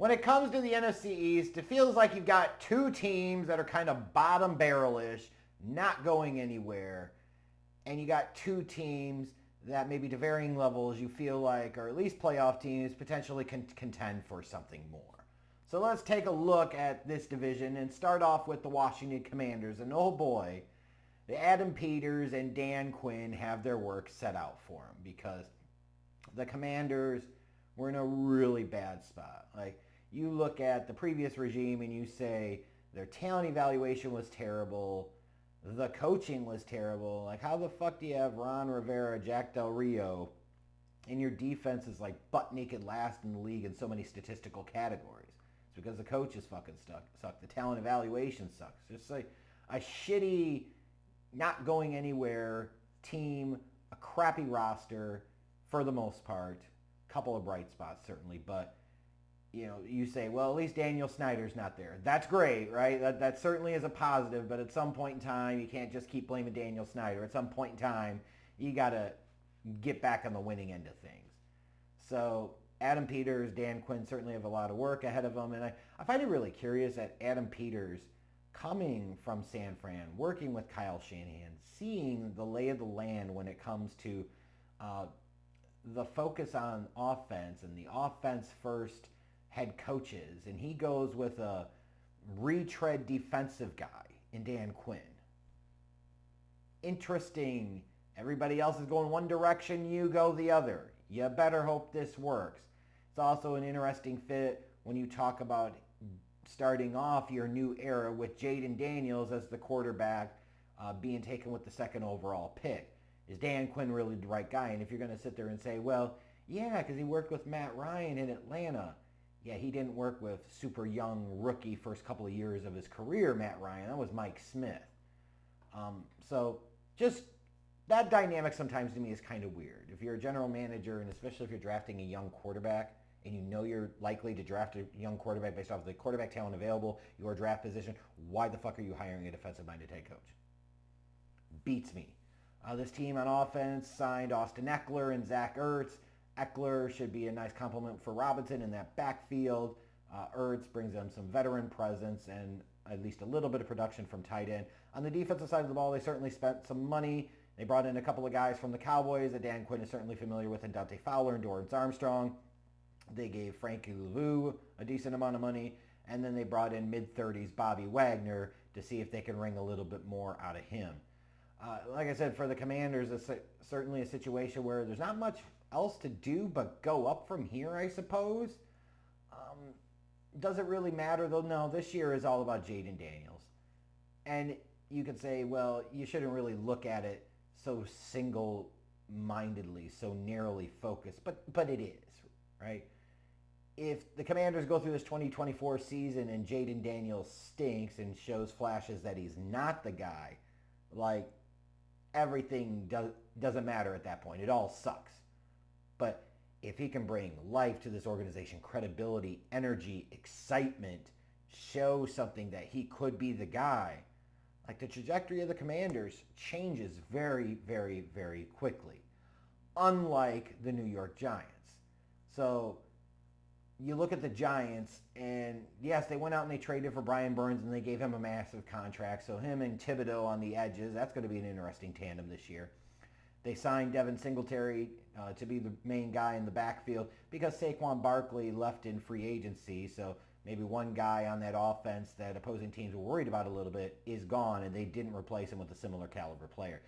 when it comes to the NFC East, it feels like you've got two teams that are kind of bottom barrel-ish, not going anywhere. And you got two teams that maybe to varying levels you feel like are at least playoff teams, potentially contend for something more. So let's take a look at this division and start off with the Washington Commanders. And oh boy, the Adam Peters and Dan Quinn have their work set out for them because the Commanders were in a really bad spot. Like, you look at the previous regime and you say their talent evaluation was terrible, the coaching was terrible. Like, how the fuck do you have Ron Rivera, Jack Del Rio, and your defense is like butt naked last in the league in so many statistical categories? It's because the coaches fucking suck. The talent evaluation sucks. It's just like a shitty, not going anywhere team, a crappy roster for the most part. Couple of bright spots certainly, but you say, well, at least Daniel Snyder's not there. That's great, right? That certainly is a positive, but at some point in time, you can't just keep blaming Daniel Snyder. At some point in time, you got to get back on the winning end of things. So Adam Peters, Dan Quinn certainly have a lot of work ahead of them, and I find it really curious that Adam Peters, coming from San Fran, working with Kyle Shanahan, seeing the lay of the land when it comes to the focus on offense and the offense first head coaches, and he goes with a retread defensive guy in Dan Quinn. Interesting. Everybody else is going one direction, you go the other. You better hope this works. It's also an interesting fit when you talk about starting off your new era with Jaden Daniels as the quarterback being taken with the second overall pick. Is Dan Quinn really the right guy? And if you're going to sit there and say, well, yeah, because he worked with Matt Ryan in Atlanta. Yeah, he didn't work with super young rookie first couple of years of his career, Matt Ryan. That was Mike Smith. So just that dynamic sometimes to me is kind of weird. If you're a general manager, and especially if you're drafting a young quarterback, and you know you're likely to draft a young quarterback based off the quarterback talent available, your draft position, why the fuck are you hiring a defensive-minded head coach? Beats me. This team on offense signed Austin Eckler and Zach Ertz. Eckler should be a nice compliment for Robinson in that backfield. Ertz brings them some veteran presence and at least a little bit of production from tight end. On the defensive side of the ball, they certainly spent some money. They brought in a couple of guys from the Cowboys that Dan Quinn is certainly familiar with, and Dante Fowler and Dorrance Armstrong. They gave Frankie Louvu a decent amount of money, and then they brought in mid-30s Bobby Wagner to see if they can wring a little bit more out of him. Like I said, for the Commanders, it's certainly a situation where there's not much else to do but go up from here, I suppose. Does it really matter, though? No, this year is all about Jaden Daniels. And you could say, well, you shouldn't really look at it so single-mindedly, so narrowly focused, but it is, right? If the Commanders go through this 2024 season and Jaden Daniels stinks and shows flashes that he's not the guy, like, everything doesn't matter at that point. It all sucks. But if he can bring life to this organization, credibility, energy, excitement, show something that he could be the guy, like, the trajectory of the Commanders changes very, very, very quickly, unlike the New York Giants. So you look at the Giants, and yes, they went out and they traded for Brian Burns, and they gave him a massive contract. So him and Thibodeau on the edges, that's going to be an interesting tandem this year. They signed Devin Singletary to be the main guy in the backfield because Saquon Barkley left in free agency. So maybe one guy on that offense that opposing teams were worried about a little bit is gone, and they didn't replace him with a similar caliber player.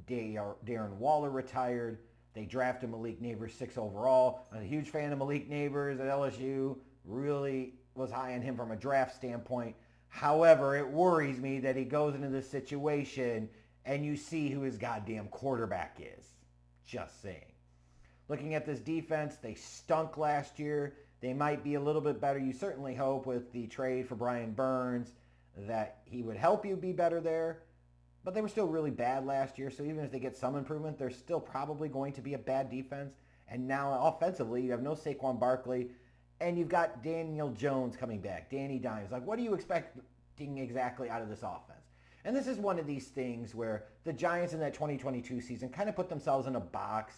Darren Waller retired. They drafted Malik Neighbors 6 overall. I'm a huge fan of Malik Neighbors at LSU. Really was high on him from a draft standpoint. However, it worries me that he goes into this situation and you see who his goddamn quarterback is. Just saying. Looking at this defense, they stunk last year. They might be a little bit better. You certainly hope with the trade for Brian Burns that he would help you be better there. But they were still really bad last year, so even if they get some improvement, they're still probably going to be a bad defense. And now offensively, you have no Saquon Barkley, and you've got Daniel Jones coming back, Danny Dimes. Like, what are you expecting exactly out of this offense? And this is one of these things where the Giants in that 2022 season kind of put themselves in a box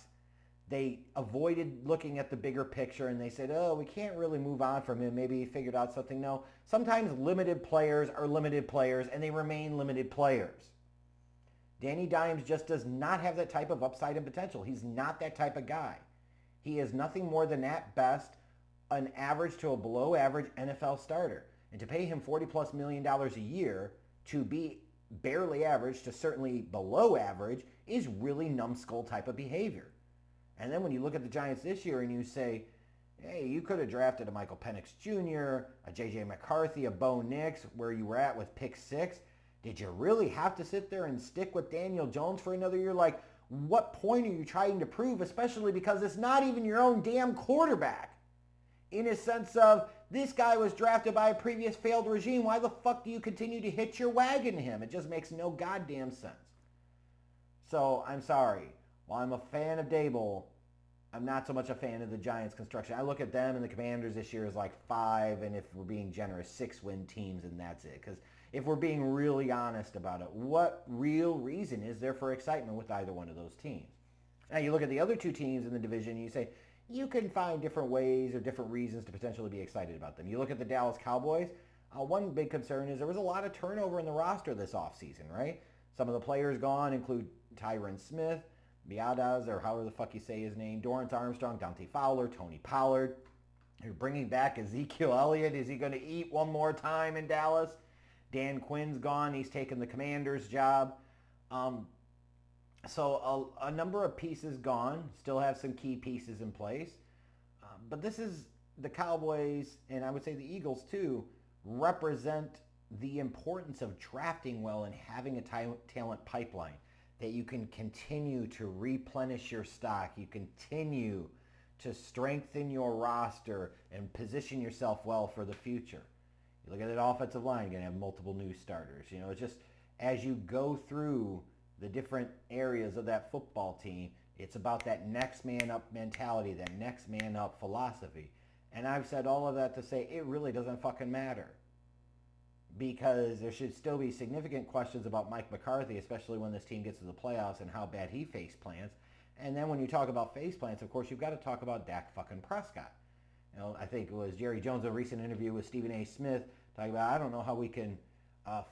They avoided looking at the bigger picture and they said, oh, we can't really move on from him. Maybe he figured out something. No, sometimes limited players are limited players and they remain limited players. Danny Dimes just does not have that type of upside and potential. He's not that type of guy. He is nothing more than at best an average to a below average NFL starter. And to pay him $40+ million a year to be barely average to certainly below average is really numbskull type of behavior. And then when you look at the Giants this year and you say, hey, you could have drafted a Michael Penix Jr., a J.J. McCarthy, a Bo Nix, where you were at with pick 6. Did you really have to sit there and stick with Daniel Jones for another year? Like, what point are you trying to prove, especially because it's not even your own damn quarterback? In a sense of, this guy was drafted by a previous failed regime. Why the fuck do you continue to hitch your wagon to him? It just makes no goddamn sense. So, I'm sorry. While I'm a fan of Dable, I'm not so much a fan of the Giants construction. I look at them and the Commanders this year as like 5, and if we're being generous, 6-win teams, and that's it. Because if we're being really honest about it, what real reason is there for excitement with either one of those teams? Now you look at the other 2 teams in the division and you say, you can find different ways or different reasons to potentially be excited about them. You look at the Dallas Cowboys, one big concern is there was a lot of turnover in the roster this offseason, right? Some of the players gone include Tyron Smith, Biadasz, or however the fuck you say his name, Dorrance Armstrong, Dante Fowler, Tony Pollard. You're bringing back Ezekiel Elliott. Is he going to eat one more time in Dallas? Dan Quinn's gone. He's taken the Commander's job. So a number of pieces gone. Still have some key pieces in place. But this is the Cowboys, and I would say the Eagles too, represent the importance of drafting well and having a talent pipeline that you can continue to replenish your stock. You continue to strengthen your roster and position yourself well for the future. You look at that offensive line, you're going to have multiple new starters. You know, it's just as you go through the different areas of that football team, it's about that next man up mentality, that next man up philosophy. And I've said all of that to say it really doesn't fucking matter. Because there should still be significant questions about Mike McCarthy, especially when this team gets to the playoffs and how bad he face plants. And then when you talk about face plants, of course, you've got to talk about Dak fucking Prescott. You know, I think it was Jerry Jones in a recent interview with Stephen A. Smith talking about, I don't know how we can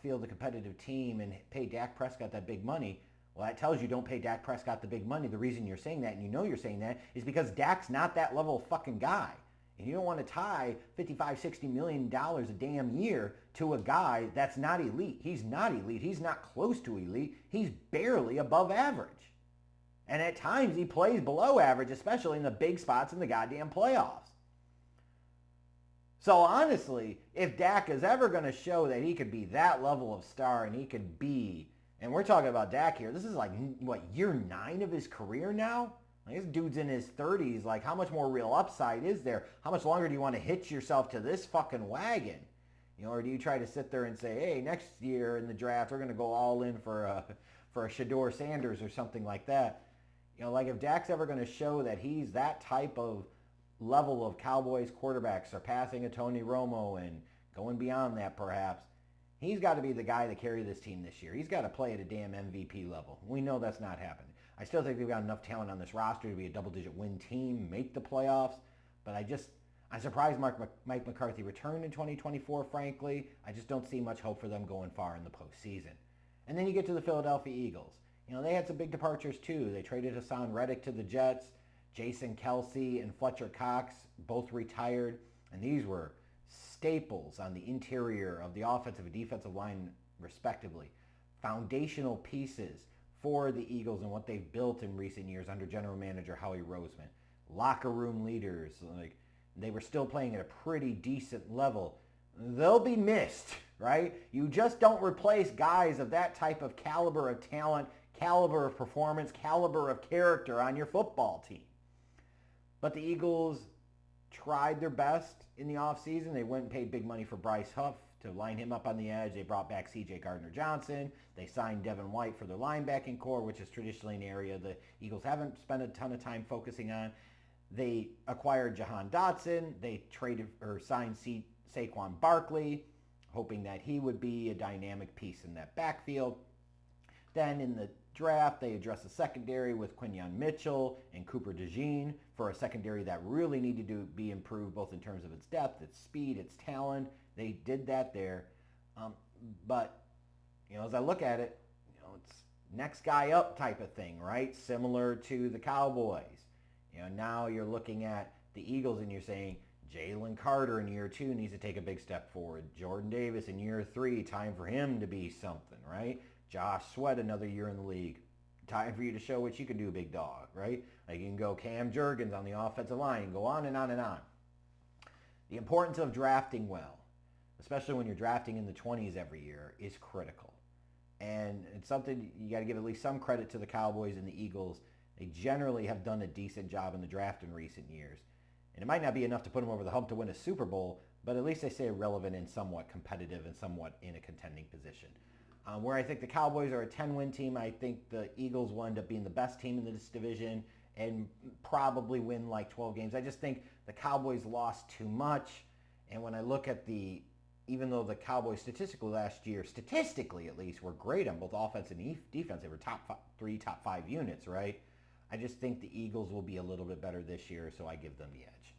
field a competitive team and pay Dak Prescott that big money. Well, that tells you don't pay Dak Prescott the big money. The reason you're saying that, and you know you're saying that, is because Dak's not that level of fucking guy. And you don't want to tie $55-60 million a damn year to a guy that's not elite. He's not elite. He's not close to elite. He's barely above average. And at times he plays below average, especially in the big spots in the goddamn playoffs. So honestly, if Dak is ever going to show that he could be that level of star and he could be, and we're talking about Dak here, this is like, what, year 9 of his career now? Like, this dude's in his 30s. Like, how much more real upside is there? How much longer do you want to hitch yourself to this fucking wagon? You know, or do you try to sit there and say, hey, next year in the draft, we're going to go all in for a Shedeur Sanders or something like that? You know, like if Dak's ever going to show that he's that type of level of Cowboys quarterback, surpassing a Tony Romo and going beyond that perhaps, he's got to be the guy to carry this team this year. He's got to play at a damn MVP level. We know that's not happening. I still think they've got enough talent on this roster to be a double-digit win team, make the playoffs. But I'm surprised Mike McCarthy returned in 2024, frankly. I just don't see much hope for them going far in the postseason. And then you get to the Philadelphia Eagles. You know, they had some big departures too. They traded Hassan Reddick to the Jets. Jason Kelsey and Fletcher Cox both retired. And these were staples on the interior of the offensive and defensive line, respectively. Foundational pieces for the Eagles and what they've built in recent years under general manager Howie Roseman. Locker room leaders, like they were still playing at a pretty decent level. They'll be missed, right? You just don't replace guys of that type of caliber of talent, caliber of performance, caliber of character on your football team. But the Eagles tried their best in the offseason. They went and paid big money for Bryce Huff to line him up on the edge. They brought back C.J. Gardner-Johnson. They signed Devin White for their linebacking core, which is traditionally an area the Eagles haven't spent a ton of time focusing on. They acquired Jahan Dotson. They traded or signed Saquon Barkley, hoping that he would be a dynamic piece in that backfield. Then in the draft. They addressed the secondary with Quinyon Mitchell and Cooper DeJean for a secondary that really needed to be improved both in terms of its depth, its speed, its talent. They did that there. But, as I look at it, it's next guy up type of thing, right? Similar to the Cowboys. Now you're looking at the Eagles and you're saying Jalen Carter in year 2 needs to take a big step forward. Jordan Davis in year 3, time for him to be something, right? Josh Sweat another year in the league. Time for you to show what you can do, big dog, right? Like you can go Cam Jurgens on the offensive line and go on and on and on. The importance of drafting well, especially when you're drafting in the 20s every year, is critical. And it's something you got to give at least some credit to the Cowboys and the Eagles. They generally have done a decent job in the draft in recent years. And it might not be enough to put them over the hump to win a Super Bowl, but at least they stay relevant and somewhat competitive and somewhat in a contending position. Where I think the Cowboys are a 10-win team, I think the Eagles will end up being the best team in this division and probably win like 12 games. I just think the Cowboys lost too much. And when I look at even though the Cowboys statistically last year, statistically at least, were great on both offense and defense. They were top 5 units, right? I just think the Eagles will be a little bit better this year, so I give them the edge.